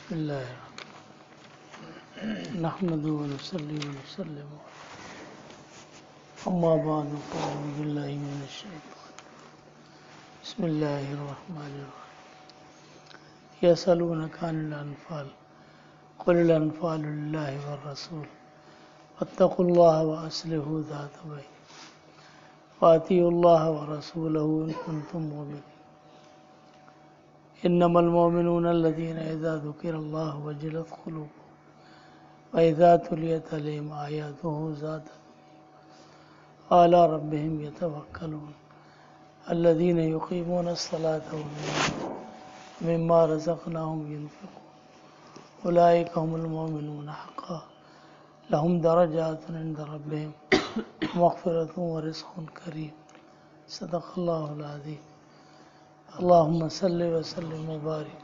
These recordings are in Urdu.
بسم الله نحمده ونصلي ونسلم أما بعد فأعوذ بالله من الشيطان بسم الله الرحمن الرحيم يسألونك عن الأنفال قل الأنفال لله والرسول واتقوا الله وأصلحوا ذات بينكم وأطيعوا الله ورسوله إن كنتم مؤمنين إنما المؤمنون الذين إذا ذكر الله وجلت قلوبهم وإذا تليت عليهم آياته زادتهم وعلى ربهم يتوكلون الذين يقيمون الصلاة ومما رزقناهم ينفقون أولئك هم المؤمنون حقا لهم درجات عند ربهم مغفرة ورزق كريم صدق الله العظيم اللهم صل وسلم وبارك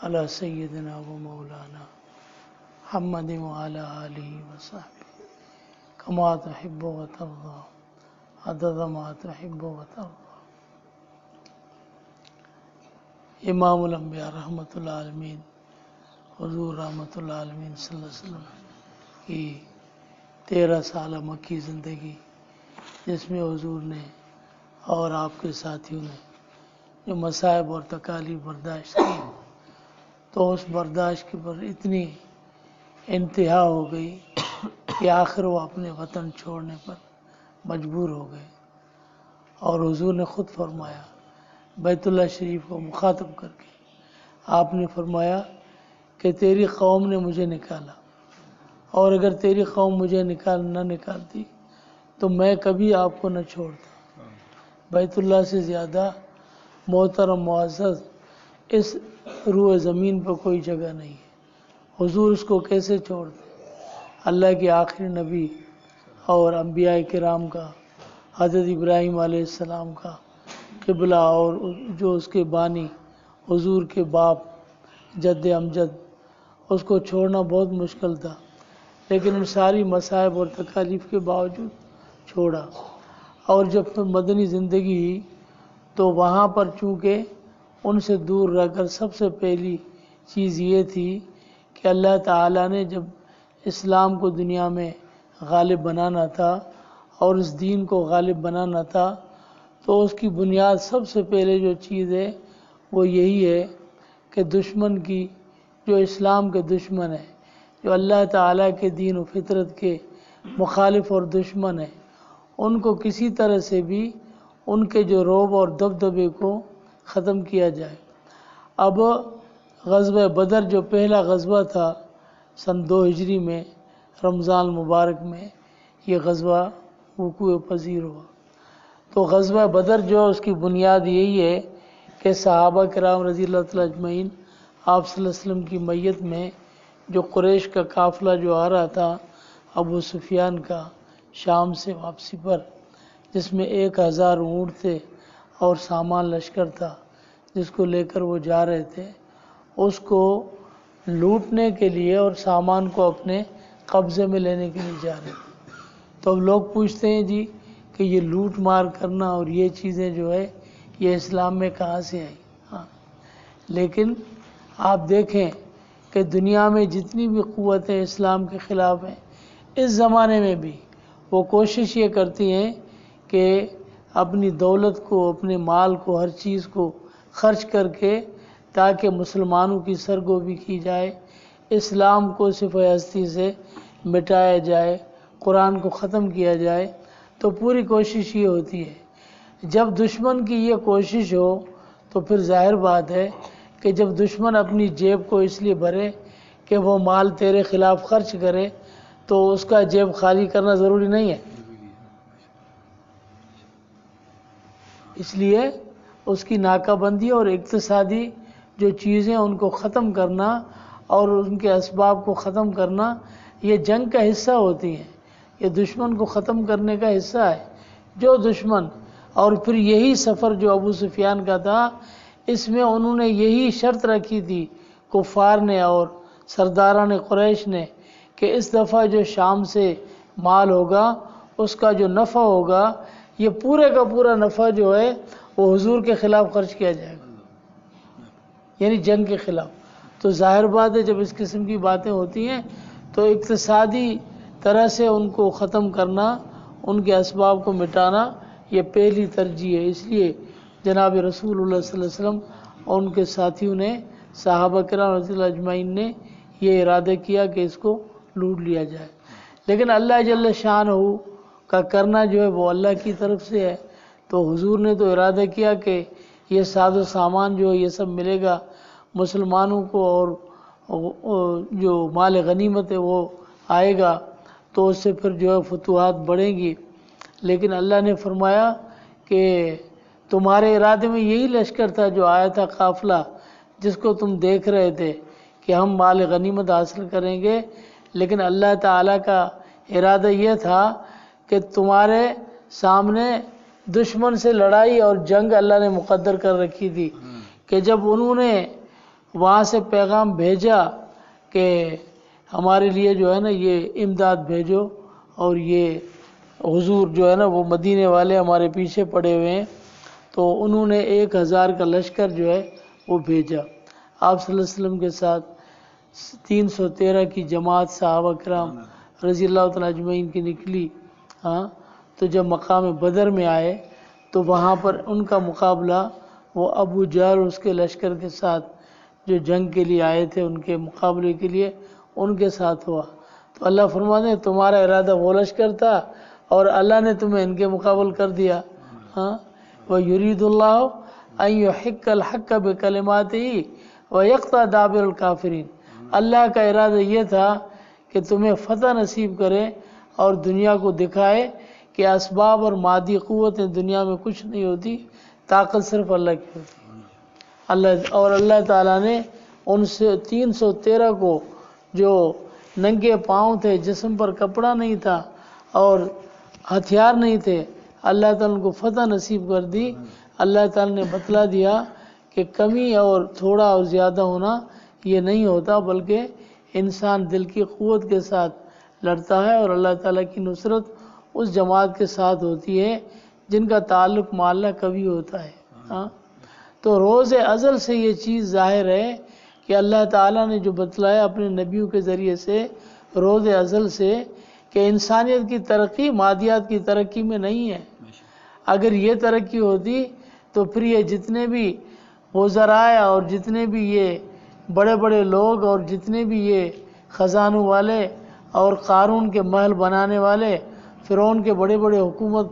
على سيدنا ومولانا محمد وعلى آله وصحبه كما تحب وترضى عدد ما تحب وترضى امام الانبیاء رحمۃ اللہ عالمین حضور رحمۃ اللہ عالمین صلی اللہ علیہ وسلم کی 13 سالہ مکی زندگی، جس میں حضور نے اور آپ کے ساتھیوں نے جو مصائب اور تکالیف برداشت کی، تو اس برداشت کے پر اتنی انتہا ہو گئی کہ آخر وہ اپنے وطن چھوڑنے پر مجبور ہو گئے۔ اور حضور نے خود فرمایا، بیت اللہ شریف کو مخاطب کر کے آپ نے فرمایا کہ تیری قوم نے مجھے نکالا، اور اگر تیری قوم مجھے نہ نکالتی تو میں کبھی آپ کو نہ چھوڑتا۔ بیت اللہ سے زیادہ محترم معزز اس روئے زمین پر کوئی جگہ نہیں ہے، حضور اس کو کیسے چھوڑتے؟ اللہ کے آخری نبی اور انبیاء کرام کا، حضرت ابراہیم علیہ السلام کا قبلہ، اور جو اس کے بانی حضور کے باپ جد امجد، اس کو چھوڑنا بہت مشکل تھا، لیکن ان ساری مصائب اور تکالیف کے باوجود چھوڑا۔ اور جب پھر مدنی زندگی ہوئی تو وہاں پر چونکہ ان سے دور رہ کر سب سے پہلی چیز یہ تھی کہ اللہ تعالیٰ نے جب اسلام کو دنیا میں غالب بنانا تھا اور اس دین کو غالب بنانا تھا، تو اس کی بنیاد سب سے پہلے جو چیز ہے وہ یہی ہے کہ دشمن کی، جو اسلام کے دشمن ہے، جو اللہ تعالیٰ کے دین و فطرت کے مخالف اور دشمن ہے، ان کو کسی طرح سے بھی ان کے جو رعب اور دبدبے کو ختم کیا جائے۔ اب غزوہ بدر جو پہلا غزوہ تھا سن 2 ہجری میں رمضان مبارک میں، یہ غزوہ وقوع پذیر ہوا۔ تو غزوہ بدر جو اس کی بنیاد یہی ہے کہ صحابہ کرام رضی اللہ تعالیٰ اجمعین آپ صلی اللہ علیہ وسلم کی میت میں جو قریش کا قافلہ جو آ رہا تھا ابو سفیان کا شام سے واپسی پر، جس میں 1000 اونٹ تھے اور سامان لشکر تھا جس کو لے کر وہ جا رہے تھے، اس کو لوٹنے کے لیے اور سامان کو اپنے قبضے میں لینے کے لیے جا رہے تھے۔ تو اب لوگ پوچھتے ہیں جی کہ یہ لوٹ مار کرنا اور یہ چیزیں جو ہے یہ اسلام میں کہاں سے آئی؟ ہاں، لیکن آپ دیکھیں کہ دنیا میں جتنی بھی قوتیں اسلام کے خلاف ہیں، اس زمانے میں بھی وہ کوشش یہ کرتی ہیں کہ اپنی دولت کو، اپنے مال کو، ہر چیز کو خرچ کر کے تاکہ مسلمانوں کی سرگوبی کی جائے، اسلام کو صفحہ ہستی سے مٹایا جائے، قرآن کو ختم کیا جائے۔ تو پوری کوشش یہ ہوتی ہے۔ جب دشمن کی یہ کوشش ہو تو پھر ظاہر بات ہے کہ جب دشمن اپنی جیب کو اس لیے بھرے کہ وہ مال تیرے خلاف خرچ کرے، تو اس کا جیب خالی کرنا ضروری نہیں ہے۔ اس لیے اس کی ناکہ بندی اور اقتصادی جو چیزیں ان کو ختم کرنا اور ان کے اسباب کو ختم کرنا، یہ جنگ کا حصہ ہوتی ہیں، یہ دشمن کو ختم کرنے کا حصہ ہے۔ جو دشمن، اور پھر یہی سفر جو ابو سفیان کا تھا، اس میں انہوں نے یہی شرط رکھی تھی کفار نے اور سرداران قریش نے کہ اس دفعہ جو شام سے مال ہوگا اس کا جو نفع ہوگا، یہ پورے کا پورا نفع جو ہے وہ حضور کے خلاف خرچ کیا جائے گا، یعنی جنگ کے خلاف۔ تو ظاہر بات ہے جب اس قسم کی باتیں ہوتی ہیں تو اقتصادی طرح سے ان کو ختم کرنا، ان کے اسباب کو مٹانا، یہ پہلی ترجیح ہے۔ اس لیے جناب رسول اللہ صلی اللہ علیہ وسلم اور ان کے ساتھیوں نے، صحابہ کرام رضی اللہ اجمعین نے یہ ارادہ کیا کہ اس کو لوٹ لیا جائے۔ لیکن اللہ جل شانہ کا کرنا جو ہے وہ اللہ کی طرف سے ہے۔ تو حضور نے تو ارادہ کیا کہ یہ ساز و سامان جو ہے یہ سب ملے گا مسلمانوں کو، اور جو مال غنیمت ہے وہ آئے گا، تو اس سے پھر جو ہے فتوحات بڑھیں گی۔ لیکن اللہ نے فرمایا کہ تمہارے ارادے میں یہی لشکر تھا جو آیا تھا قافلہ، جس کو تم دیکھ رہے تھے کہ ہم مال غنیمت حاصل کریں گے، لیکن اللہ تعالیٰ کا ارادہ یہ تھا کہ تمہارے سامنے دشمن سے لڑائی اور جنگ اللہ نے مقدر کر رکھی تھی، کہ جب انہوں نے وہاں سے پیغام بھیجا کہ ہمارے لیے جو ہے نا یہ امداد بھیجو، اور یہ حضور جو ہے نا وہ مدینے والے ہمارے پیچھے پڑے ہوئے ہیں، تو انہوں نے 1000 کا لشکر جو ہے وہ بھیجا۔ آپ صلی اللہ علیہ وسلم کے ساتھ 313 کی جماعت صحابہ کرام رضی اللہ تعالیٰ اجمعین کی نکلی۔ تو جب مقام بدر میں آئے تو وہاں پر ان کا مقابلہ وہ ابو جہل اس کے لشکر کے ساتھ، جو جنگ کے لیے آئے تھے ان کے مقابلے کے لیے، ان کے ساتھ ہوا۔ تو اللہ فرماتے ہیں تمہارا ارادہ وہ لشکر تھا اور اللہ نے تمہیں ان کے مقابل کر دیا۔ وَيُرِيدُ اللَّهُ أَن يُحِقَّ الْحَقَّ بِكَلِمَاتِهِ وَيَقْطَعَ دَابِرَ الْكَافِرِينَ۔ اللہ کا ارادہ یہ تھا کہ تمہیں فتح نصیب کرے اور دنیا کو دکھائے کہ اسباب اور مادی قوتیں دنیا میں کچھ نہیں ہوتی، طاقت صرف اللہ کی ہوتی۔ اللہ تعالیٰ نے ان سے 313 کو جو ننگے پاؤں تھے، جسم پر کپڑا نہیں تھا اور ہتھیار نہیں تھے، اللہ تعالیٰ ان کو فتح نصیب کر دی۔ اللہ تعالیٰ نے بتلا دیا کہ کمی اور تھوڑا اور زیادہ ہونا یہ نہیں ہوتا، بلکہ انسان دل کی قوت کے ساتھ لڑتا ہے، اور اللہ تعالیٰ کی نصرت اس جماعت کے ساتھ ہوتی ہے جن کا تعلق معلّہ کبھی ہوتا ہے۔ تو روز ازل سے یہ چیز ظاہر ہے کہ اللہ تعالیٰ نے جو بتلایا اپنے نبیوں کے ذریعے سے روز ازل سے، کہ انسانیت کی ترقی مادیات کی ترقی میں نہیں ہے۔ اگر یہ ترقی ہوتی تو پھر یہ جتنے بھی وزراء اور جتنے بھی یہ بڑے بڑے لوگ اور جتنے بھی یہ خزانوں والے اور قارون کے محل بنانے والے، فرعون کے بڑے بڑے حکومت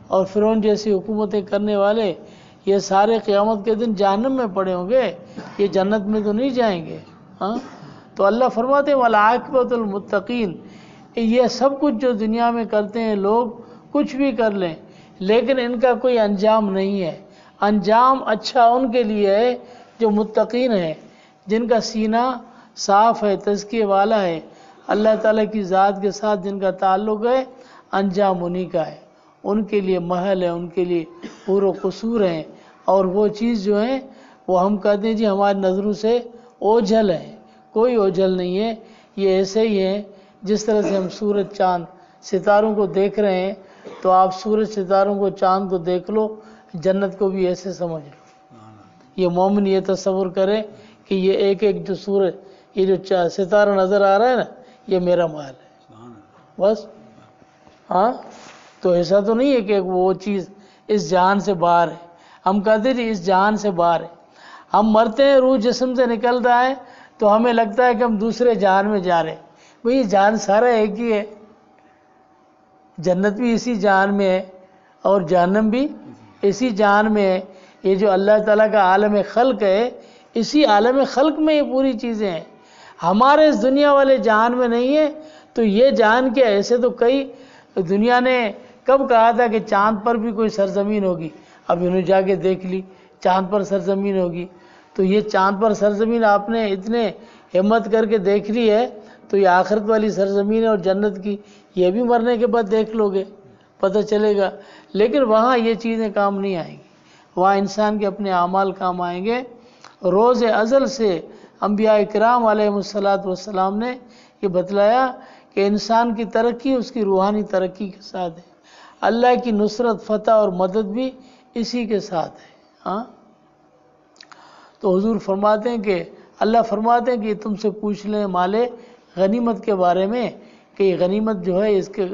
اور فرعون جیسی حکومتیں کرنے والے، یہ سارے قیامت کے دن جہنم میں پڑے ہوں گے، یہ جنت میں تو نہیں جائیں گے۔ تو اللہ فرماتے ہیں وَالْعَاقِبَةُ لِلْمُتَّقِينَ۔ یہ سب کچھ جو دنیا میں کرتے ہیں لوگ، کچھ بھی کر لیں، لیکن ان کا کوئی انجام نہیں ہے۔ انجام اچھا ان کے لیے ہے جو متقین ہیں، جن کا سینہ صاف ہے، تزکیے والا ہے، اللہ تعالیٰ کی ذات کے ساتھ جن کا تعلق ہے، انجام انہی کا ہے۔ ان کے لیے محل ہے، ان کے لیے حور و قصور ہیں، اور وہ چیز جو ہے وہ ہم کہتے ہیں جی ہماری نظروں سے اوجھل ہے، کوئی اوجھل نہیں ہے۔ یہ ایسے ہی ہے جس طرح سے ہم سورج چاند ستاروں کو دیکھ رہے ہیں، تو آپ سورج ستاروں کو چاند کو دیکھ لو، جنت کو بھی ایسے سمجھ لو۔ یہ مومن یہ تصور کرے کہ یہ ایک ایک جو سورج، یہ جو ستارہ نظر آ رہا ہے نا، یہ میرا محل ہے بس۔ تو ایسا تو نہیں ہے کہ وہ چیز اس جہان سے باہر ہے۔ ہم کہتے ہیں اس جہان سے باہر ہے، ہم مرتے ہیں، روح جسم سے نکلتا ہے تو ہمیں لگتا ہے کہ ہم دوسرے جہان میں جا رہے ہیں۔ وہی جہان سارا ایک ہی ہے، جنت بھی اسی جہان میں ہے اور جہنم بھی اسی جہان میں ہے۔ یہ جو اللہ تعالیٰ کا عالم خلق ہے، اسی عالم خلق میں یہ پوری چیزیں ہیں، ہمارے اس دنیا والے جہان میں نہیں ہے۔ تو یہ جہان کیا، ایسے تو کئی دنیا نے کب کہا تھا کہ چاند پر بھی کوئی سرزمین ہوگی، اب انہوں جا کے دیکھ لی چاند پر سرزمین ہوگی۔ تو یہ چاند پر سرزمین آپ نے اتنے ہمت کر کے دیکھ لی ہے، تو یہ آخرت والی سرزمین ہے اور جنت کی، یہ بھی مرنے کے بعد دیکھ لو گے، پتہ چلے گا۔ لیکن وہاں یہ چیزیں کام نہیں آئیں گی، وہاں انسان کے اپنے اعمال کام آئیں گے۔ روز ازل سے انبیاء کرام علیہ السلام نے یہ بتلایا کہ انسان کی ترقی اس کی روحانی ترقی کے ساتھ ہے، اللہ کی نصرت، فتح اور مدد بھی اسی کے ساتھ ہے۔ تو حضور فرماتے ہیں کہ اللہ فرماتے ہیں کہ تم سے پوچھ لیں مال غنیمت کے بارے میں کہ یہ غنیمت جو ہے اس کے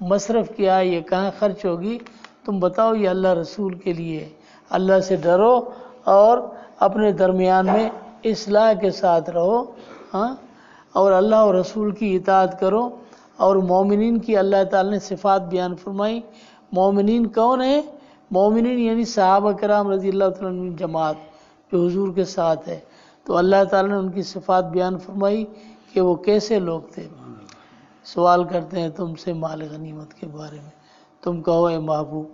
مصرف کیا، یہ کہاں خرچ ہوگی، تم بتاؤ یہ اللہ رسول کے لیے ہے۔ اللہ سے ڈرو اور اپنے درمیان میں اصلاح کے ساتھ رہو، ہاں، اور اللہ اور رسول کی اطاعت کرو۔ اور مومنین کی اللہ تعالی نے صفات بیان فرمائی۔ مومنین کون ہیں؟ مومنین یعنی صحابہ کرام رضی اللہ تعالیٰ عنہ جماعت جو حضور کے ساتھ ہے۔ تو اللہ تعالیٰ نے ان کی صفات بیان فرمائی کہ وہ کیسے لوگ تھے۔ سوال کرتے ہیں تم سے مال غنیمت کے بارے میں، تم کہو اے محبوب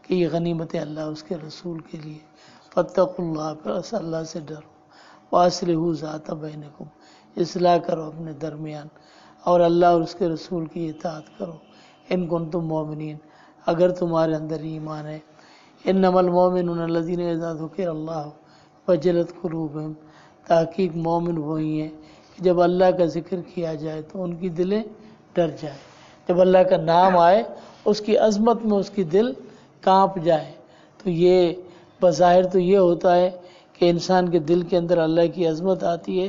کہ یہ غنیمت اللہ اس کے رسول کے لیے، فاتقوا اللہ، پس اللہ سے ڈرو، واصلحوا ذات بینکم، اصلاح کرو اپنے درمیان، اور اللہ اور اس کے رسول کی اطاعت کرو، ان کنتم مومنین، اگر تمہارے اندر ایمان ہے۔ انما المؤمنون الذین اذا ذکر اللہ وجلت قلوبہم، تحقیق مومن وہی ہیں کہ جب اللہ کا ذکر کیا جائے تو ان کی دلیں ڈر جائیں، جب اللہ کا نام آئے اس کی عظمت میں اس کی دل کانپ جائے۔ تو یہ بظاہر تو یہ ہوتا ہے کہ انسان کے دل کے اندر اللہ کی عظمت آتی ہے،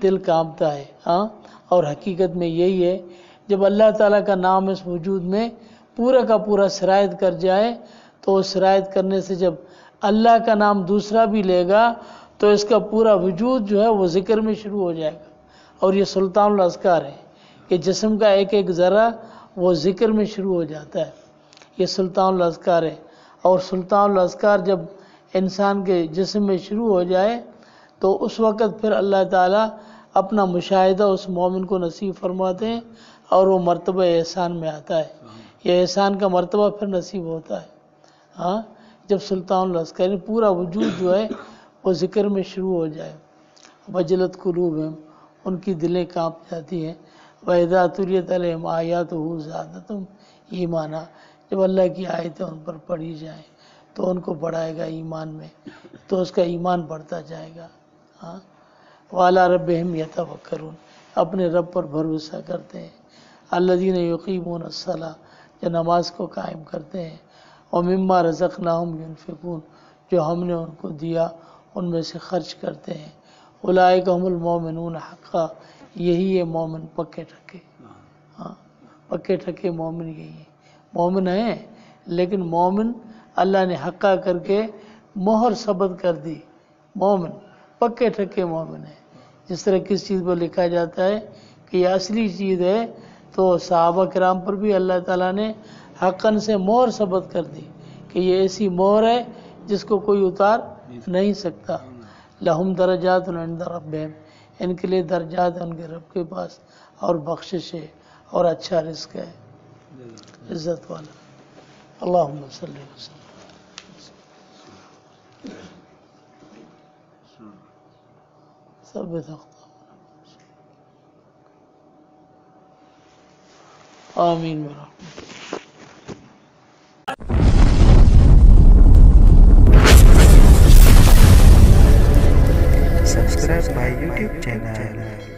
دل کانپتا ہے، ہاں، اور حقیقت میں یہی ہے جب اللہ تعالیٰ کا نام اس وجود میں پورا کا پورا سرایت کر جائے تو اس سرایت کرنے سے جب اللہ کا نام دوسرا بھی لے گا تو اس کا پورا وجود جو ہے وہ ذکر میں شروع ہو جائے گا۔ اور یہ سلطان الاذکار ہے کہ جسم کا ایک ایک ذرہ وہ ذکر میں شروع ہو جاتا ہے، یہ سلطان الاذکار ہے۔ اور سلطان الاذکار جب انسان کے جسم میں شروع ہو جائے تو اس وقت پھر اللہ تعالیٰ اپنا مشاہدہ اس مومن کو نصیب فرماتے ہیں اور وہ مرتبہ احسان میں آتا ہے، یہ احسان کا مرتبہ پھر نصیب ہوتا ہے، ہاں، جب سلطان الاذکار پورا وجود جو ہے وہ ذکر میں شروع ہو جائے۔ وجلت قلوبہم، ان کی دلیں کانپ جاتی ہیں۔ وَإِذَا تُلِيَتْ عَلَيْهِمْ آيَاتُهُ زَادَتْهُمْ ایمانا، جب اللہ کی آیتیں ان پر پڑھی جائیں تو ان کو بڑھائے گا ایمان میں، تو اس کا ایمان بڑھتا جائے گا، ہاں۔ وَعَلَىٰ رَبِّهِمْ يَتَوَكَّلُونَ، اپنے رب پر بھروسہ کرتے ہیں۔ الَّذِينَ يُقِيمُونَ الصَّلَاةَ، جو نماز کو قائم کرتے ہیں۔ وَمِمَّا رَزَقْنَاهُمْ يُنْفِقُونَ، جو ہم نے ان کو دیا ان میں سے خرچ کرتے ہیں۔ اولئک هم المؤمنون حقا، یہی ہے مومن پکے ٹھکے، ہاں، پکے ٹھکے مومن یہی ہے۔ مومن ہیں لیکن مومن اللہ نے حقا کر کے مہر ثبت کر دی، مومن پکے ٹھکے مومن ہے۔ جس طرح کس چیز پر لکھا جاتا ہے کہ یہ اصلی چیز ہے تو صحابہ کرام پر بھی اللہ تعالیٰ نے حقاً سے مہر ثبت کر دی کہ یہ ایسی مہر ہے جس کو کوئی اتار نہیں سکتا۔ لہم درجات عند ربہم، ان کے لیے درجات ہیں ان کے رب کے پاس، اور بخشش ہے اور اچھا رزق ہے، عزت والا۔ اللہم صلی وسلم۔ ثبت آمین برحمتک۔ Subscribe my YouTube channel.